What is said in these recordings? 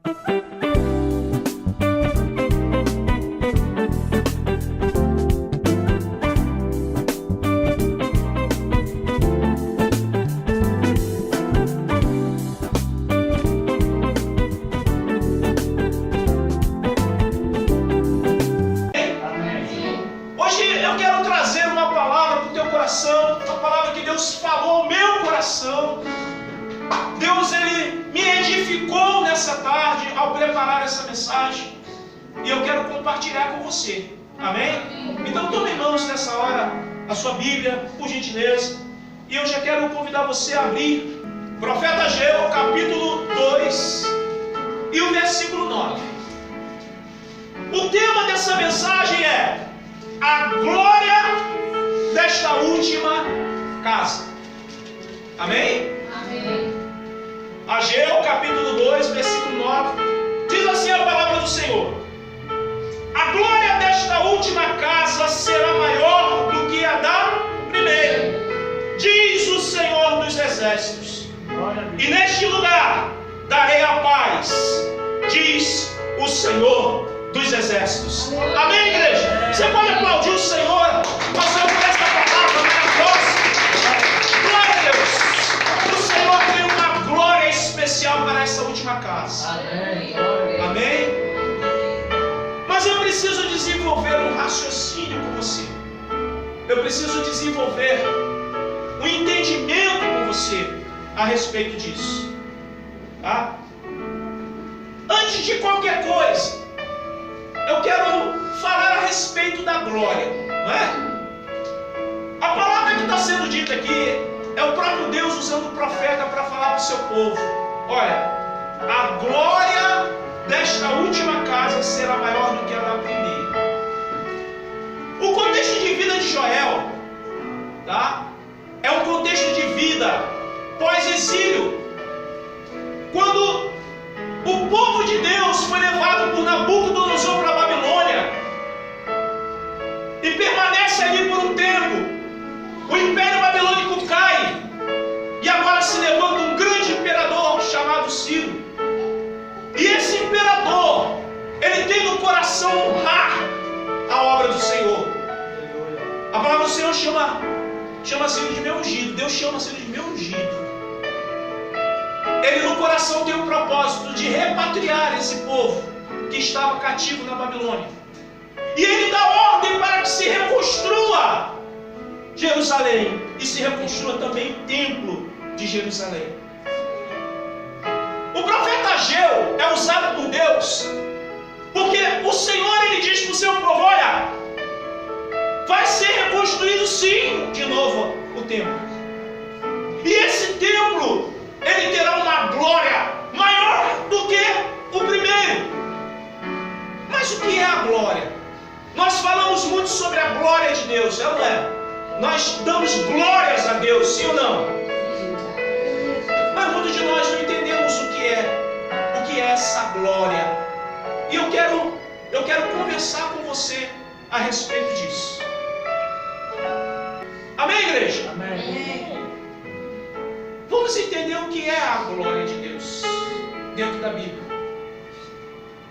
A palavra que Deus falou ao meu coração. Deus, Ele me edificou nessa tarde ao preparar essa mensagem, e eu quero compartilhar com você, amém? Então tome em mãos nessa hora a sua Bíblia, por gentileza, e eu já quero convidar você a abrir Profeta Ageu, capítulo 2 e o versículo 9. O tema dessa mensagem é a glória desta última casa. Amém? Amém. Ageu, capítulo 2, versículo 9. Diz assim a palavra do Senhor: a glória desta última casa será maior do que a da primeira, diz o Senhor dos Exércitos. E neste lugar darei a paz, diz o Senhor dos Exércitos. Amém, igreja? Você pode aplaudir o Senhor, passando por esta palavra maravilhosa. Glória a Deus. O Senhor tem uma glória especial para essa última casa. Amém? Mas eu preciso desenvolver um raciocínio com você. Eu preciso desenvolver um entendimento com você a respeito disso. Tá? Antes de qualquer coisa, eu quero falar a respeito da glória, não é? A palavra que está sendo dita aqui é o próprio Deus usando o profeta para falar para o seu povo. Olha, a glória desta última casa será maior do que a da primeira. O contexto de vida de Joel, tá? É um contexto de vida pós-exílio, quando o povo de Deus foi levado por Nabucodonosor para a Babilônia e permanece ali por um tempo. O império babilônico cai e agora se levanta um grande imperador chamado Ciro. E esse imperador, ele tem no coração honrar a obra do Senhor. A palavra do Senhor chama Ciro de meu ungido. Deus chama Ciro de meu ungido. Ele no coração tem o propósito de repatriar esse povo que estava cativo na Babilônia. E ele dá ordem para que se reconstrua Jerusalém e se reconstrua também o templo de Jerusalém. O profeta Ageu é usado por Deus porque o Senhor, ele diz para o seu povo: olha, vai ser reconstruído sim de novo o templo. E esse templo, ele terá uma glória maior do que o primeiro. Mas o que é a glória? Nós falamos muito sobre a glória de Deus, é ou não é? Nós damos glórias a Deus, sim ou não? Mas muitos de nós não entendemos o que é essa glória. E eu quero conversar com você a respeito disso. Amém, igreja? Amém. Vamos entender o que é a glória de Deus dentro da Bíblia.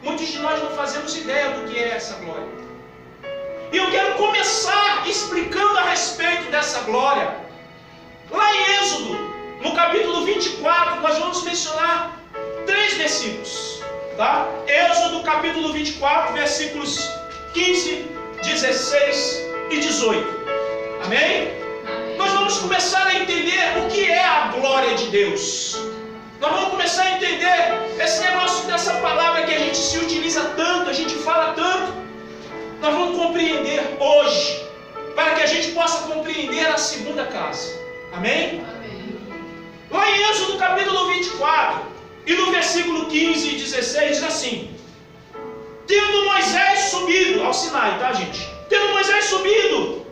Muitos de nós não fazemos ideia do que é essa glória. E eu quero começar explicando a respeito dessa glória. Lá em Êxodo, no capítulo 24, nós vamos mencionar 3 versículos. Tá? Êxodo capítulo 24, versículos 15, 16 e 18. Amém? Nós vamos começar a entender o que é a glória de Deus. Nós vamos começar a entender esse negócio dessa palavra que a gente se utiliza tanto, a gente fala tanto. Nós vamos compreender hoje, para que a gente possa compreender a segunda casa. Amém? Amém. Lá em Êxodo capítulo 24, e no versículo 15 e 16, diz assim: tendo Moisés subido ao Sinai, tá, gente? Tendo Moisés subido,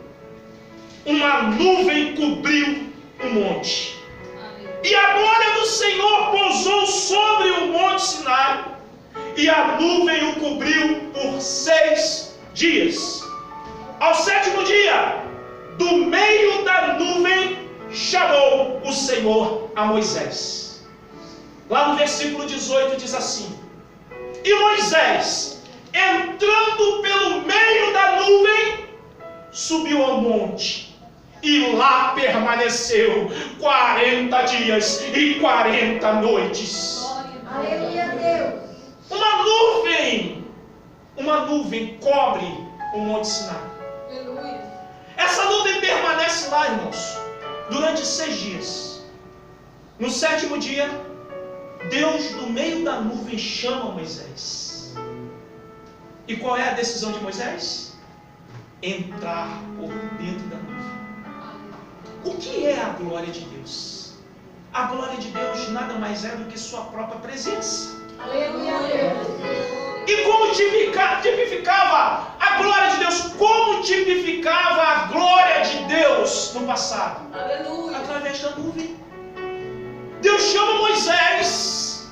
uma nuvem cobriu o monte. Amém. E a glória do Senhor pousou sobre o monte Sinai, e a nuvem o cobriu por 6 dias. Ao 7º dia, do meio da nuvem, chamou o Senhor a Moisés. Lá no versículo 18 diz assim: E Moisés, entrando pelo meio da nuvem, subiu ao monte. E lá permaneceu 40 dias e 40 noites. Aleluia, Deus. Uma nuvem cobre o Monte Sinai. Aleluia. Essa nuvem permanece lá, irmãos, durante 6 dias. No 7º dia, Deus do meio da nuvem chama Moisés. E qual é a decisão de Moisés? Entrar por dentro da nuvem. O que é a glória de Deus? A glória de Deus nada mais é do que sua própria presença. Aleluia, Deus. E como tipificava a glória de Deus? Como tipificava a glória de Deus no passado? Aleluia. Através da nuvem. Deus chama Moisés.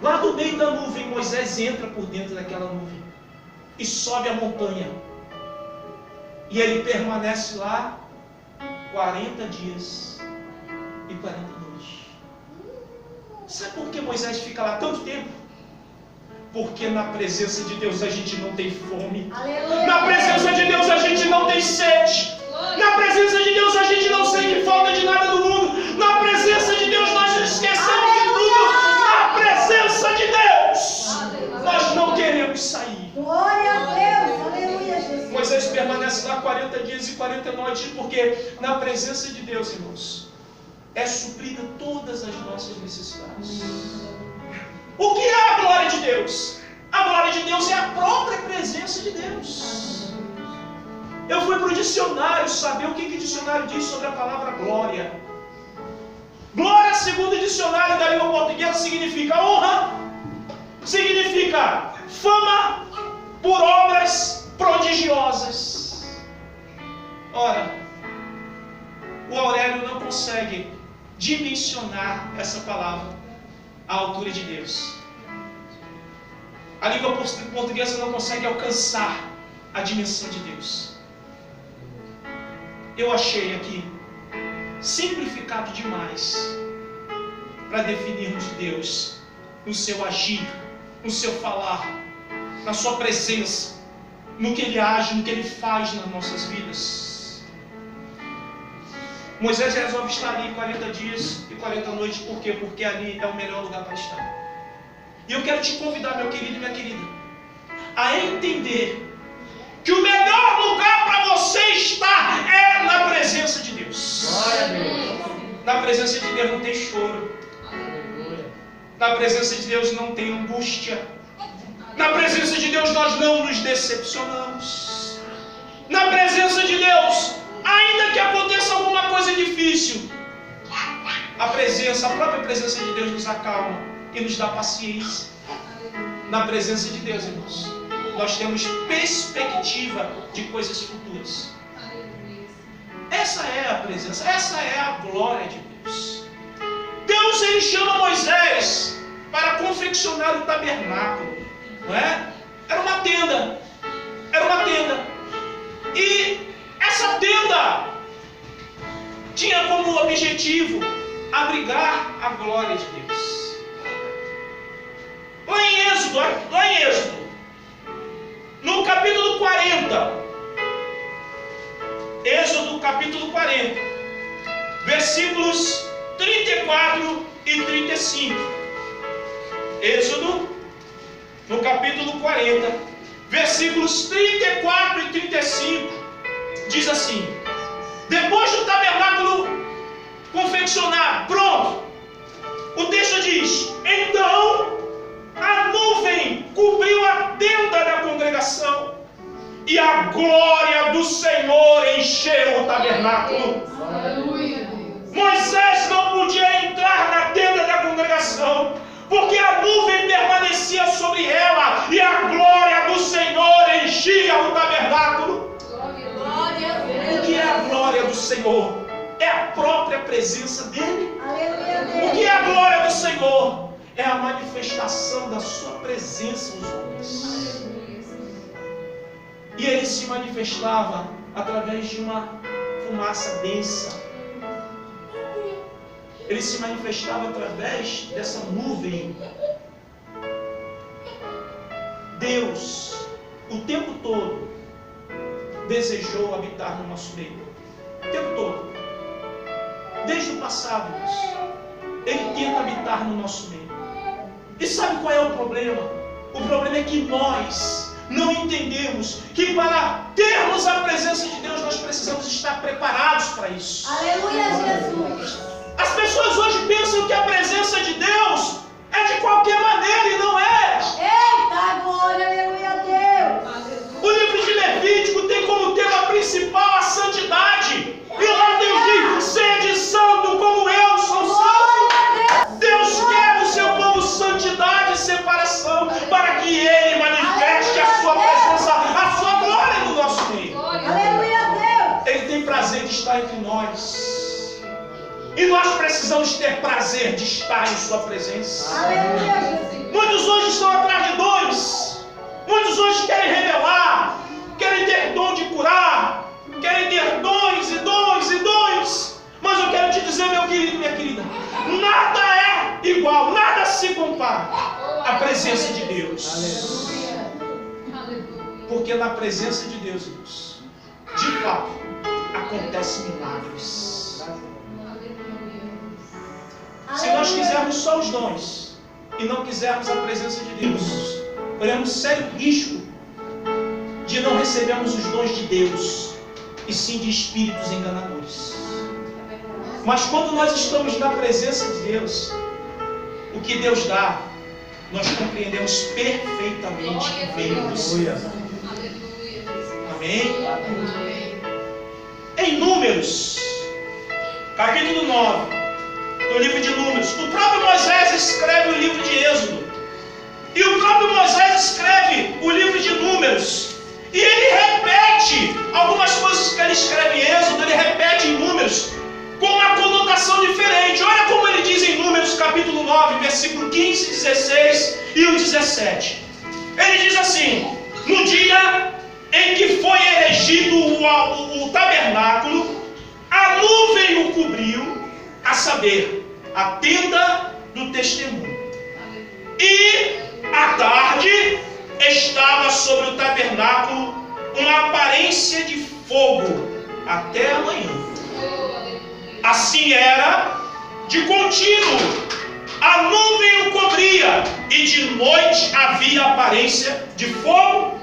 Lá do meio da nuvem, Moisés entra por dentro daquela nuvem e sobe a montanha. E ele permanece lá 40 dias e 40 noites. Sabe por que Moisés fica lá tanto tempo? Porque na presença de Deus a gente não tem fome. Aleluia. Na presença de Deus a gente não tem sede. Na presença de Deus a gente não sente falta de nada do mundo. Na presença de Deus nós esquecemos de tudo. Na presença de Deus nós não queremos sair. Glória a Deus. Aleluia, Jesus. Moisés permanece lá 40 dias e 40 noites, porque na presença de Deus, irmãos, é suprida todas as nossas necessidades. O que é a glória de Deus? A glória de Deus é a própria presença de Deus. Eu fui para o dicionário saber o que o dicionário diz sobre a palavra glória. Glória, segundo o dicionário da língua portuguesa, significa honra, significa fama por obras prodigiosas. Ora, o Aurélio não consegue dimensionar essa palavra à altura de Deus. A língua portuguesa não consegue alcançar a dimensão de Deus. Eu achei aqui simplificado demais para definirmos Deus no seu agir, no seu falar, na sua presença, no que Ele age, no que Ele faz nas nossas vidas. Moisés resolve estar ali 40 dias e 40 noites. Por quê? Porque ali é o melhor lugar para estar. E eu quero te convidar, meu querido e minha querida, a entender que o melhor lugar para você estar é na presença de Deus. Glória a Deus. Na presença de Deus não tem choro. Na presença de Deus não tem angústia. Na presença de Deus nós não nos decepcionamos. Na presença de Deus, ainda que aconteça alguma coisa difícil, a própria presença de Deus nos acalma e nos dá paciência. Na presença de Deus, irmãos, nós temos perspectiva de coisas futuras. Essa é a presença, essa é a glória de Deus. Deus, Ele chama Moisés para confeccionar o tabernáculo, não é? Era uma tenda. E essa tenda tinha como objetivo abrigar a glória de Deus. Lá em Êxodo, no capítulo 40, Êxodo capítulo 40, versículos 34 e 35. Êxodo, no capítulo 40, versículos 34 e 35, diz assim: depois do tabernáculo confeccionado, pronto, o texto diz: então a nuvem cobriu a tenda da congregação e a glória do Senhor encheu o tabernáculo. Aleluia. Moisés não podia entrar na tenda da congregação, porque a nuvem permanecia sobre ela e a glória do Senhor enchia o tabernáculo. Glória a Deus. O que é a glória do Senhor? É a própria presença dele. Aleluia, O que é a glória do Senhor? É a manifestação da sua presença aos homens. E ele se manifestava através de uma fumaça densa. Ele se manifestava através dessa nuvem Deus, o tempo todo, desejou habitar no nosso meio. O tempo todo. Desde o passado, Ele tenta habitar no nosso meio. E sabe qual é o problema? O problema é que nós não entendemos que para termos a presença de Deus, nós precisamos estar preparados para isso. Aleluia, Jesus. As pessoas hoje pensam que a presença de Deus é de qualquer maneira e não é. Eita, glória, aleluia a Deus. O livro de Levítico tem como tema principal a santidade. E lá Deus diz: sede santo como eu sou santo. Deus quer do seu povo santidade e separação para que Ele manifeste a sua presença, a sua glória no nosso meio. Aleluia a Deus. Ele tem prazer de estar entre nós. E nós precisamos ter prazer de estar em sua presença. Aleluia, Jesus. Muitos hoje estão atrás de dons. Muitos hoje querem revelar, querem ter dom de curar, querem ter dons e dons e dons. Mas eu quero te dizer, meu querido, minha querida, nada é igual, nada se compara à presença de Deus. Porque na presença de Deus, irmãos, de fato, acontecem milagres. Se nós quisermos só os dons e não quisermos a presença de Deus, corremos sério risco de não recebermos os dons de Deus, e sim de espíritos enganadores. Mas quando nós estamos na presença de Deus, o que Deus dá, nós compreendemos perfeitamente que veio do Senhor. Amém? Em Números, capítulo 9, no livro de Números, o próprio Moisés escreve o livro de Êxodo. E o próprio Moisés escreve o livro de Números. E ele repete algumas coisas que ele escreve em Êxodo, ele repete em Números, com uma conotação diferente. Olha como ele diz em Números capítulo 9, versículo 15, 16 e o 17. Ele diz assim: no dia em que foi erigido o tabernáculo, a nuvem o cobriu, a saber, a tenda do testemunho. E à tarde estava sobre o tabernáculo uma aparência de fogo até a manhã. Assim era de contínuo. A nuvem o cobria e de noite havia aparência de fogo.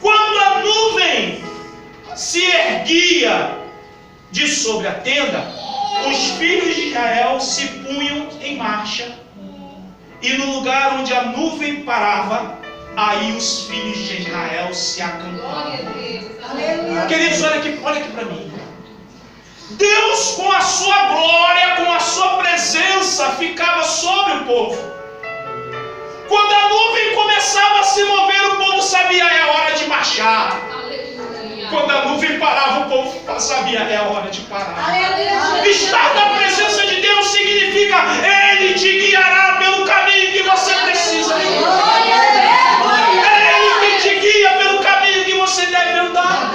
Quando a nuvem se erguia de sobre a tenda, os filhos de Israel se punham em marcha. E no lugar onde a nuvem parava, aí os filhos de Israel se acampavam. Queridos, olha aqui para mim. Deus, com a sua glória, com a sua presença, ficava sobre o povo. Quando a nuvem começava a se mover, o povo sabia: é hora de marchar. Quando a nuvem parava, o povo sabia: é hora de parar. Estar na presença de Deus significa: Ele te guiará pelo caminho que você precisa ir. É Ele que te guia pelo caminho que você deve andar.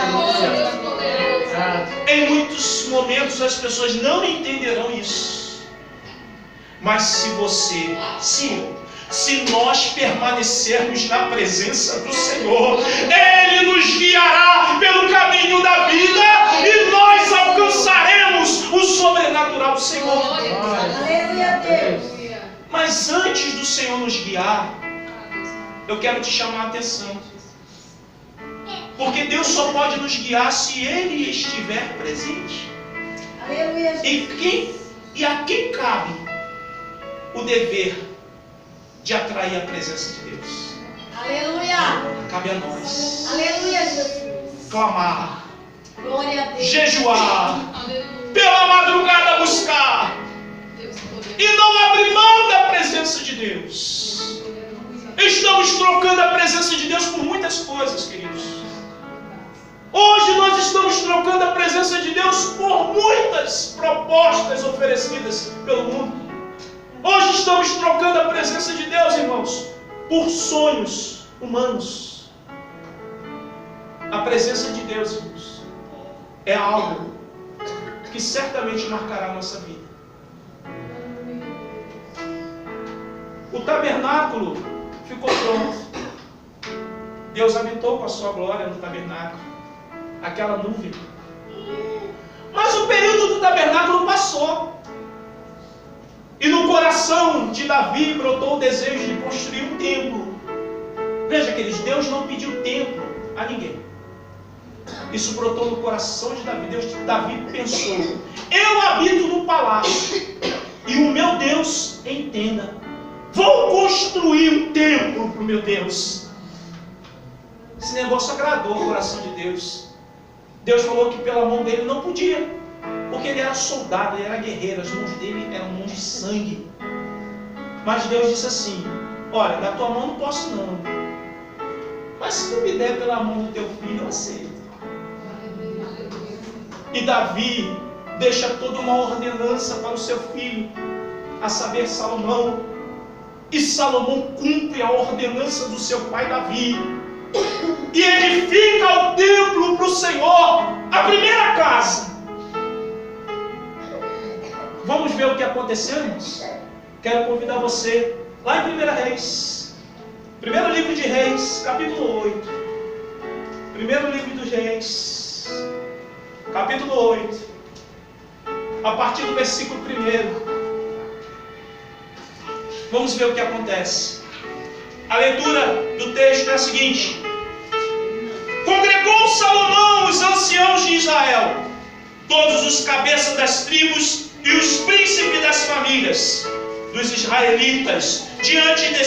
Em muitos momentos as pessoas não entenderão isso. Mas se nós permanecermos na presença do Senhor, Ele nos guiará pelo caminho da vida e nós alcançaremos o sobrenatural do Senhor. Aleluia a Deus. Mas antes do Senhor nos guiar, eu quero te chamar a atenção. Porque Deus só pode nos guiar se Ele estiver presente. Aleluia, Jesus. E a quem cabe o dever de atrair a presença de Deus? Aleluia. Cabe a nós. Aleluia, Jesus. Clamar, Glória a Deus. jejuar, pela madrugada buscar e não abrir mão da presença de Deus. Estamos trocando a presença de Deus por muitas coisas, queridos. Hoje nós estamos trocando a presença de Deus por muitas propostas oferecidas pelo mundo. Hoje estamos trocando a presença de Deus, irmãos, por sonhos humanos. A presença de Deus, irmãos, é algo que certamente marcará a nossa vida. O tabernáculo ficou pronto. Deus habitou com a sua glória no tabernáculo, aquela nuvem. Mas o período do tabernáculo passou. E no coração de Davi brotou o desejo de construir um templo. Veja, queridos, Deus não pediu templo a ninguém. Isso brotou no coração de Davi. Davi pensou: eu habito no palácio e o meu Deus em tenda. Vou construir um templo para o meu Deus. Esse negócio agradou o coração de Deus. Deus falou que pela mão dele não podia, porque ele era soldado, ele era guerreiro, as mãos dele eram mãos de sangue. Mas Deus disse assim: olha, da tua mão não posso não, mas se tu me der pela mão do teu filho, eu aceito. E Davi deixa toda uma ordenança para o seu filho, a saber, Salomão. E Salomão cumpre a ordenança do seu pai Davi e edifica o templo para o Senhor, a primeira casa. Vamos ver o que aconteceu, irmãos? Quero convidar você lá em 1 Reis, primeiro livro de Reis, capítulo 8. Primeiro livro dos Reis, capítulo 8, a partir do versículo 1. Vamos ver o que acontece. A leitura do texto é a seguinte: congregou Salomão os anciãos de Israel, todos os cabeças das tribos e os príncipes das famílias dos israelitas, diante de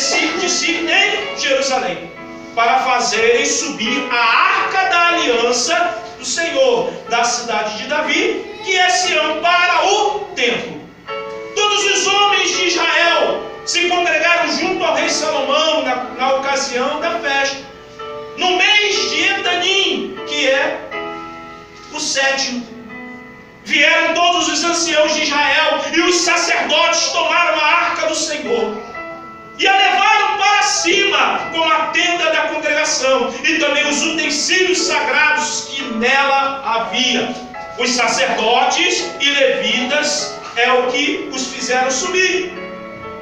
si em Jerusalém, para fazerem subir a arca da aliança do Senhor, da cidade de Davi, que é Sião, para o templo. Todos os homens de Israel se congregaram junto ao rei Salomão na ocasião da festa, no mês de Etanim, que é o 7º. Vieram todos os anciãos de Israel e os sacerdotes tomaram a arca do Senhor e a levaram para cima com a tenda da congregação e também os utensílios sagrados que nela havia. Os sacerdotes e levitas é o que os fizeram subir.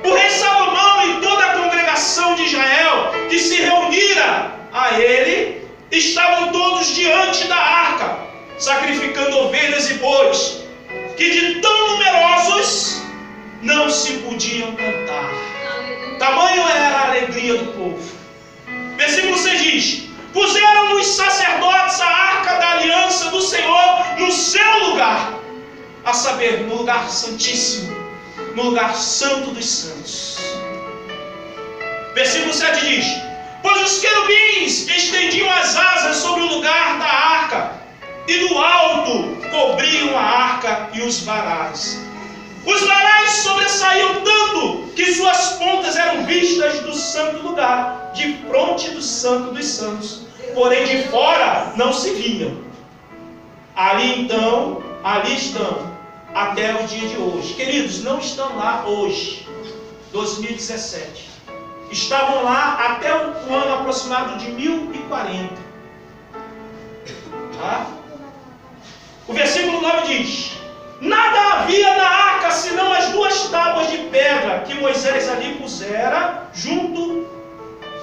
O rei Salomão e toda a congregação de Israel que se reunira a ele estavam todos diante da arca, sacrificando ovelhas e bois, que de tão numerosos não se podiam contar. Tamanho era a alegria do povo. Versículo 6 diz: puseram os sacerdotes a arca da aliança do Senhor no seu lugar, a saber, no lugar santíssimo, no lugar santo dos santos. Versículo 7 diz: pois os querubins estendiam as asas sobre o lugar da arca, e do alto cobriam a arca e os varais. Os varais sobressaíam tanto que suas pontas eram vistas do santo lugar, de fronte do santo dos santos, porém de fora não se viam. Ali estão até o dia de hoje. Queridos, não estão lá hoje, 2017. Estavam lá até o ano aproximado de 1040. Tá? O versículo 9 diz: nada havia na arca senão as 2 tábuas de pedra que Moisés ali pusera junto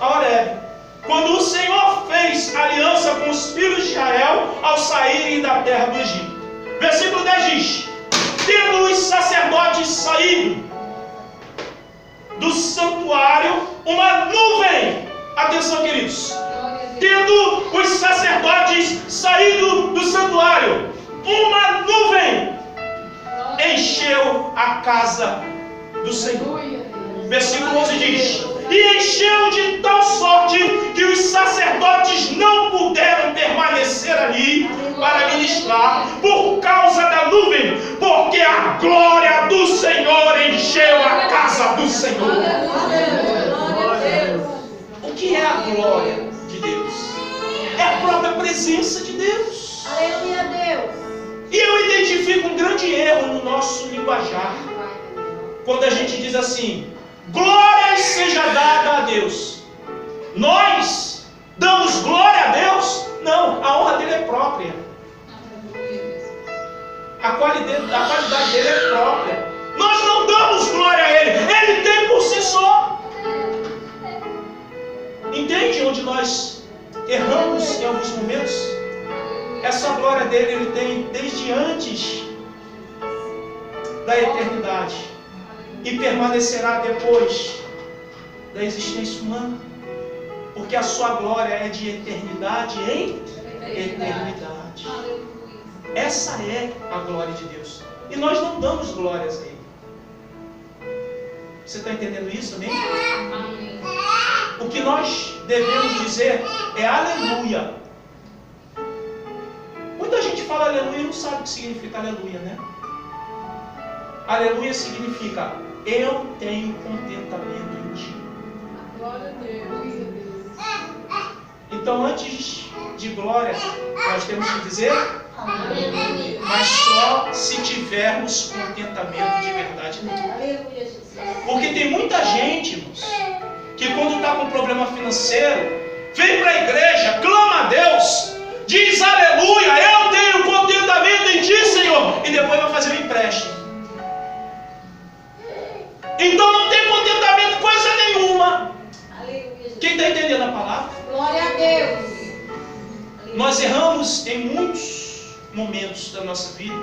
a Horebe, quando o Senhor fez aliança com os filhos de Israel ao saírem da terra do Egito. Versículo 10 diz: tendo os sacerdotes saído do santuário, uma nuvem, atenção queridos, tendo os sacerdotes saído do santuário, uma nuvem encheu a casa do Senhor. Versículo 11 diz: e encheu de tal sorte que os sacerdotes não puderam permanecer ali para ministrar por causa da nuvem, porque a glória do Senhor encheu a casa do Senhor. O que é a glória de Deus? É a própria presença de Deus. Aleluia, Deus. E eu identifico um grande erro no nosso linguajar, quando a gente diz assim: glória seja dada a Deus. Nós damos glória a Deus? Não, a honra dele é própria. A qualidade dele é própria. Nós não damos glória a ele, ele tem por si só. Entende onde nós erramos em alguns momentos, essa glória dele ele tem desde antes da eternidade e permanecerá depois da existência humana, porque a sua glória é de eternidade em eternidade. Essa é a glória de Deus. E nós não damos glórias a Ele. Você está entendendo isso, amém? Amém. O que nós devemos dizer é aleluia. Muita gente fala aleluia e não sabe o que significa aleluia, né? Aleluia significa eu tenho contentamento em ti. Glória a Deus. Então, antes de glória, nós temos que dizer Aleluia. mas só se tivermos contentamento de verdade nele. Aleluia, Jesus. Porque tem muita gente, irmãos, que quando está com problema financeiro, vem para a igreja, clama a Deus, diz aleluia, eu tenho contentamento em ti, Senhor, e depois vai fazer um empréstimo. Então não tem contentamento coisa nenhuma. Aleluia, Jesus. Quem está entendendo a palavra? Glória a Deus. Nós erramos em muitos momentos da nossa vida,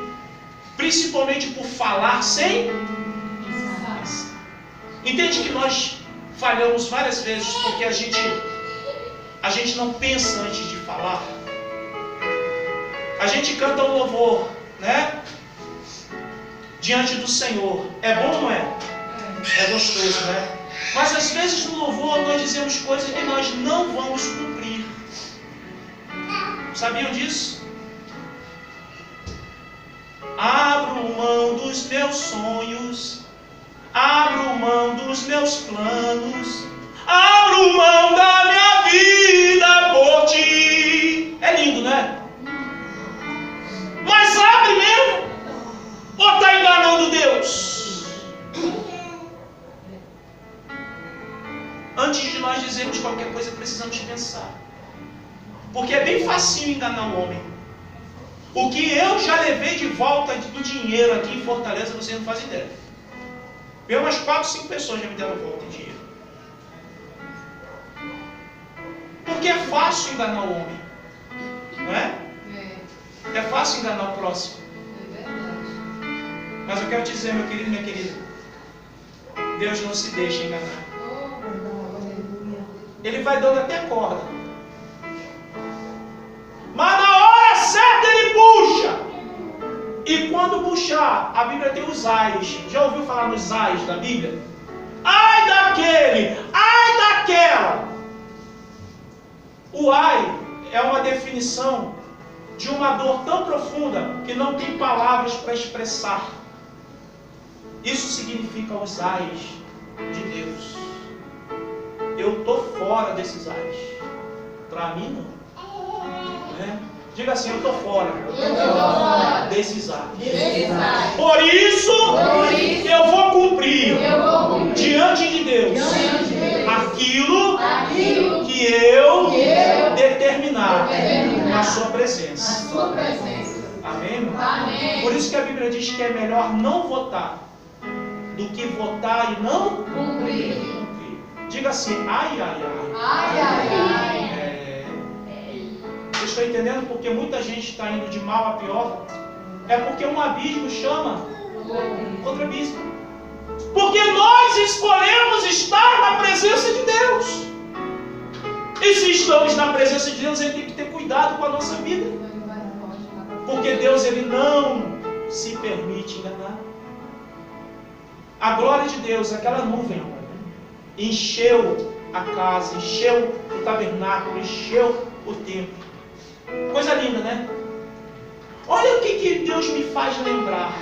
principalmente por falar sem pensar. Entende que nós falhamos várias vezes porque a gente não pensa antes de falar. A gente canta um louvor, né? Diante do Senhor. É bom ou não é? É gostoso, né? Mas às vezes no louvor nós dizemos coisas que nós não vamos cumprir. Sabiam disso? Abro mão dos meus sonhos, abro mão dos meus planos, abro mão da minha vida por ti. É lindo, né? Mas abre mesmo? Ou está enganando Deus? Antes de nós dizermos qualquer coisa, precisamos pensar. Porque é bem facinho enganar o homem. O que eu já levei de volta do dinheiro aqui em Fortaleza, vocês não fazem ideia. Veio umas 4, 5 pessoas já me deram volta em dinheiro. Porque é fácil enganar o homem. Não é? É fácil enganar o próximo. É verdade. Mas eu quero te dizer, meu querido e minha querida, Deus não se deixa enganar. Ele vai dando até corda. Mas na hora certa ele puxa. E quando puxar, a Bíblia tem os ais. Já ouviu falar nos ais da Bíblia? Ai daquele, ai daquela. O ai é uma definição de uma dor tão profunda que não tem palavras para expressar. Isso significa os ais de Deus. Eu estou fora desses ais. Para mim não. Né? Diga assim, eu estou fora desses ais. Por isso eu vou cumprir diante de Deus aquilo que eu determinar na sua presença. Amém, irmão? Por isso que a Bíblia diz que é melhor não votar do que votar e não cumprir. Diga assim, ai, ai, ai. Vocês estão entendendo porque muita gente está indo de mal a pior? É porque um abismo chama outro abismo. Porque nós escolhemos estar na presença de Deus. E se estamos na presença de Deus, ele tem que ter cuidado com a nossa vida. Porque Deus, ele não se permite enganar. A glória de Deus, aquela nuvem, encheu a casa, encheu o tabernáculo, encheu o templo. Coisa linda, né? Olha o que Deus me faz lembrar.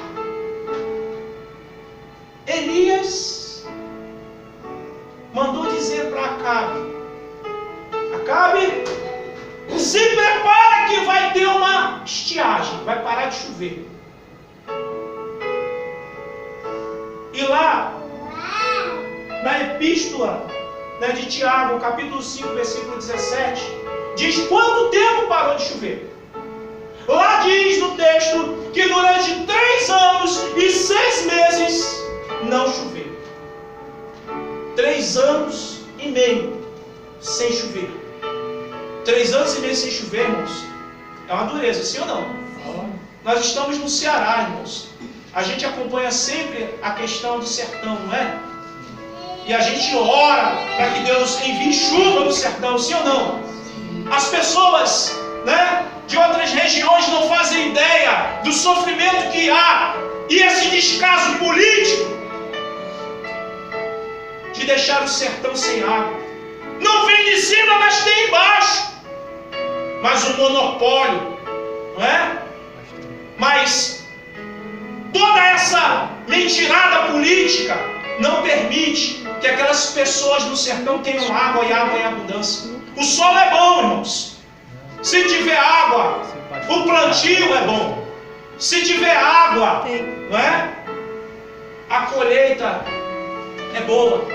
Elias mandou dizer para Acabe: Acabe, se prepara que vai ter uma estiagem, vai parar de chover. E lá, na epístola de Tiago, capítulo 5, versículo 17, diz quanto tempo parou de chover. Lá diz no texto que durante 3 anos e 6 meses não choveu. 3 anos e meio sem chover. 3 anos e meio sem chover, irmãos, é uma dureza, sim ou não? Nós estamos no Ceará, irmãos. A gente acompanha sempre a questão do sertão, não é? E a gente ora para que Deus envie chuva no sertão, sim ou não? As pessoas, né, de outras regiões não fazem ideia do sofrimento que há e esse descaso político de deixar o sertão sem água. Não vem de cima, mas tem embaixo. Mas o monopólio, não é? Mas toda essa mentirada política não permite que aquelas pessoas no sertão tenham água e água em abundância. O solo é bom, irmãos. Se tiver água, o plantio é bom. Se tiver água, não é? A colheita é boa.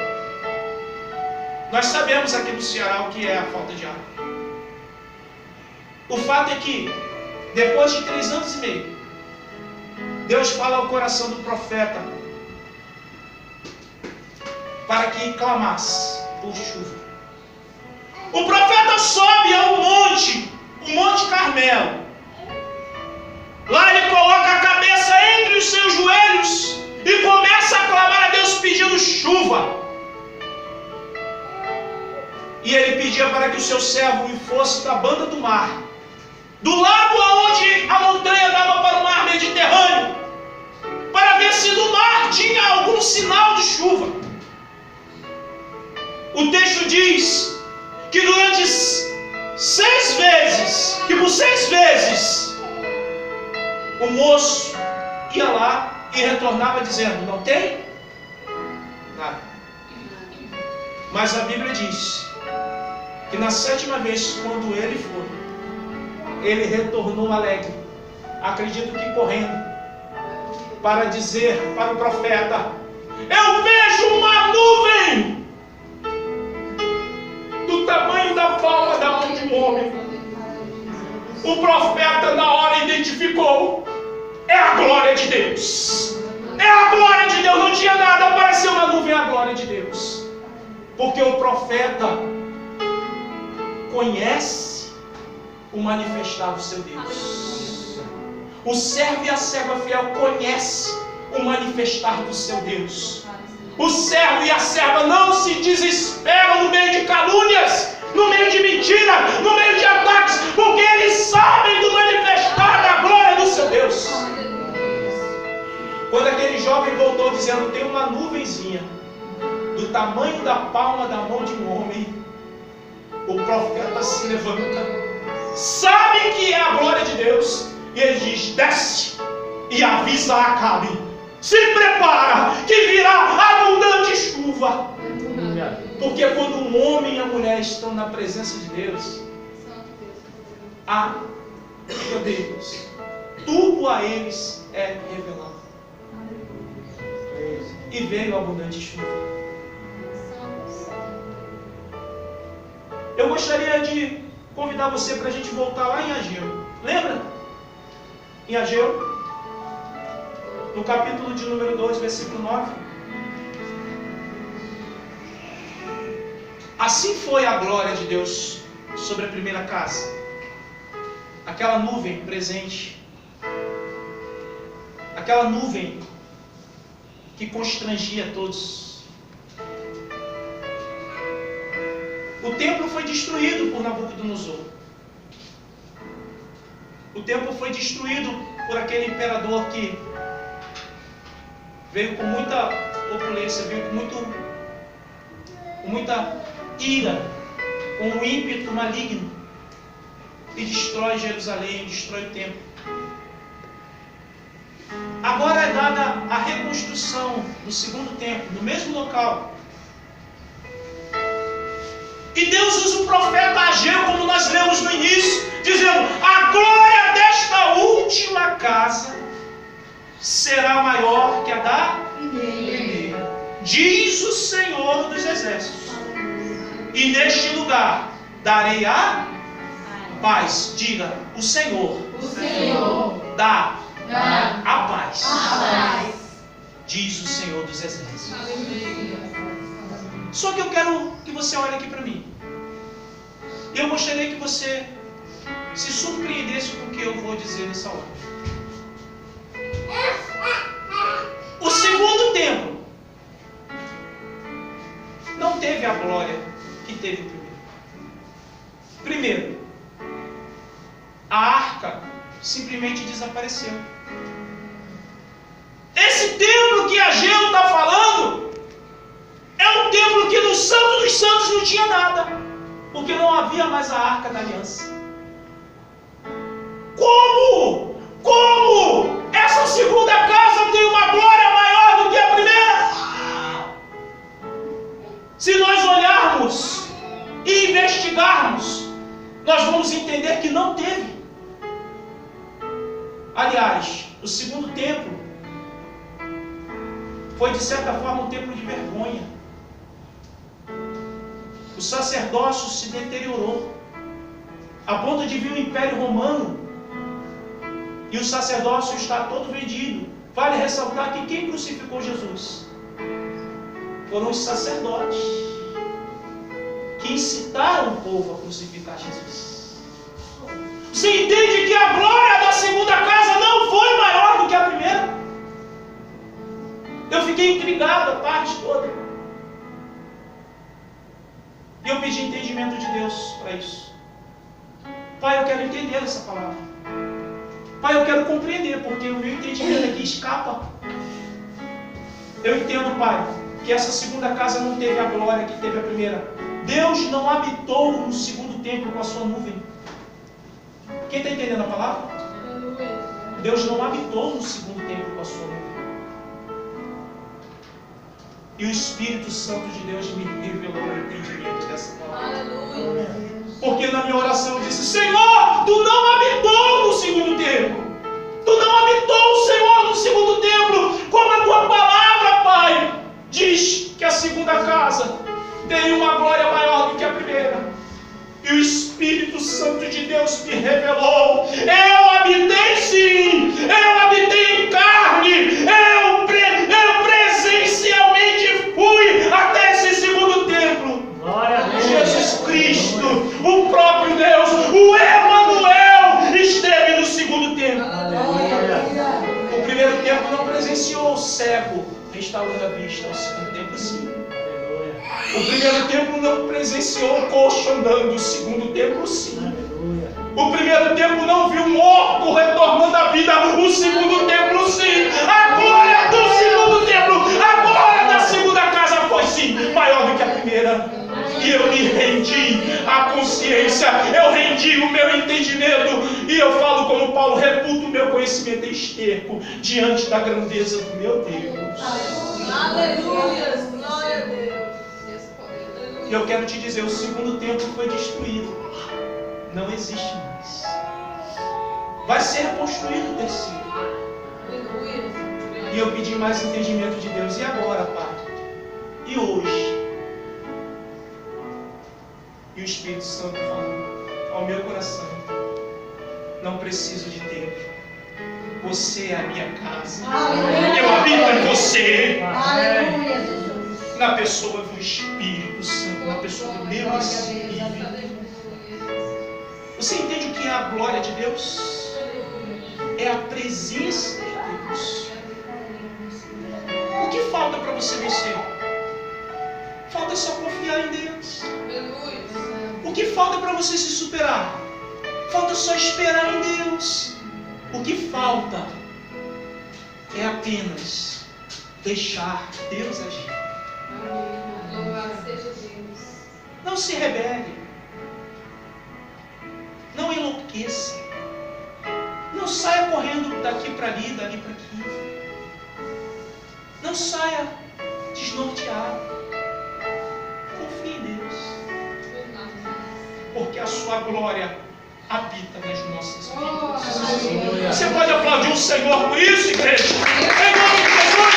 Nós sabemos aqui no Ceará o que é a falta de água. O fato é que, depois de 3 anos e meio, Deus fala ao coração do profeta para que clamasse por chuva. O profeta sobe ao monte, o Monte Carmelo. Lá ele coloca a cabeça entre os seus joelhos e começa a clamar a Deus pedindo chuva. E ele pedia para que o seu servo fosse da banda do mar, do lado aonde a montanha dava para o mar Mediterrâneo, para ver se do mar tinha algum sinal de chuva. O texto diz que durante 6 vezes, que por 6 vezes, o moço ia lá e retornava dizendo: não tem nada. Mas a Bíblia diz que na 7ª vez, quando ele foi, ele retornou alegre, acredito que correndo, para dizer para o profeta: eu vejo uma nuvem do tamanho da palma da mão de um homem. O profeta na hora identificou: é a glória de Deus. É a glória de Deus. Não tinha nada, apareceu uma nuvem, a glória de Deus. Porque o profeta conhece o manifestar do seu Deus. O servo e a serva fiel conhece o manifestar do seu Deus. O servo e a serva não se desesperam no meio de calúnias, no meio de mentira, no meio de ataques, porque eles sabem do manifestar da glória do seu Deus. Quando aquele jovem voltou dizendo: tem uma nuvenzinha do tamanho da palma da mão de um homem, o profeta se levanta, sabe que é a glória de Deus, e ele diz: desce e avisa a Acabe, se prepara que virá abundante chuva. Porque quando um homem e a mulher estão na presença de Deus, há Deus, tudo a eles é revelado. E veio abundante chuva. Eu gostaria de convidar você para a gente voltar lá em Ageu. Lembra? Em Ageu, no capítulo de número 2, versículo 9. Assim foi a glória de Deus sobre a primeira casa. Aquela nuvem presente. Aquela nuvem que constrangia todos. O templo foi destruído por Nabucodonosor. O templo foi destruído por aquele imperador que veio com muita opulência, veio com muita ira, com um ímpeto maligno, e destrói Jerusalém, destrói o templo. Agora é dada a reconstrução do segundo templo, no mesmo local. E Deus usa o profeta Ageu, como nós lemos no início, dizendo: a glória desta última casa será maior que a da primeira, diz o Senhor dos Exércitos. E neste lugar darei a paz. Diga: o Senhor dá a paz. Diz o Senhor dos Exércitos. Só que eu quero que você olhe aqui para mim. E eu gostaria que você se surpreendesse com o que eu vou dizer nessa hora. O segundo templo não teve a glória que teve o primeiro. Primeiro, a arca simplesmente desapareceu. Esse templo que Ageu está falando é um templo que no Santo dos Santos não tinha nada, porque não havia mais a arca da aliança. Como essa segunda casa tem uma glória maior do que a primeira? Se nós olharmos e investigarmos, nós vamos entender que não teve. Aliás, o segundo templo foi de certa forma um templo de vergonha. O sacerdócio se deteriorou a ponto de vir o Império Romano e o sacerdócio está todo vendido. Vale ressaltar que quem crucificou Jesus foram os sacerdotes que incitaram o povo a crucificar Jesus. Você entende que a glória da segunda casa não foi maior do que a primeira? Eu fiquei intrigado a tarde toda. E eu pedi entendimento de Deus para isso. Pai, eu quero entender essa palavra. Pai, eu quero compreender, porque o meu entendimento aqui escapa. Eu entendo, Pai, que essa segunda casa não teve a glória que teve a primeira. Deus não habitou no segundo templo com a sua nuvem. Quem está entendendo a palavra? Deus não habitou no segundo templo com a sua nuvem. E o Espírito Santo de Deus me revelou o entendimento dessa palavra. Aleluia. Porque na minha oração eu disse: Senhor, Tu não habitou no segundo templo. Tu não habitou, Senhor, no segundo templo. Como a Tua palavra, Pai, diz que a segunda casa tem uma glória maior do que a primeira. E o Espírito Santo de Deus me revelou. Eu habitei sim. Eu habitei em carne. Eu presencialmente fui até esse segundo templo. Glória a Deus. Jesus Cristo, o próprio Deus, o Emanuel, esteve no segundo templo. O primeiro templo não presenciou o cego restaurando a vista. O segundo templo sim. O primeiro templo não presenciou o coxo andando. O segundo templo sim. O primeiro templo não viu morto retornando à vida. O segundo templo sim. A glória do segundo templo, a glória da segunda casa foi sim maior do que a primeira. E eu me rendi à consciência, eu rendi o meu entendimento. E eu falo como Paulo: reputo o meu conhecimento esterco diante da grandeza do meu Deus. Aleluia. Glória a Deus. E eu quero te dizer, o segundo templo foi destruído. Não existe mais. Vai ser construído o terceiro. E eu pedi mais entendimento de Deus. E agora, Pai? E hoje? E o Espírito Santo falou ao meu coração: não preciso de templo. Você é a minha casa. Aleluia. Eu habito em você. Aleluia, Jesus. Na pessoa do Espírito Santo, na pessoa do meu Espírito. Você entende o que é a glória de Deus? É a presença de Deus. O que falta para você vencer? Falta só confiar em Deus. O que falta para você se superar? Falta só esperar em Deus. O que falta é apenas deixar Deus agir. Não se rebele. Não enlouqueça. Não saia correndo daqui para ali, dali para aqui. Não saia desnorteado. Confie em Deus. Porque a sua glória habita nas nossas vidas. Você pode aplaudir o Senhor por isso, igreja? Em nome de Jesus.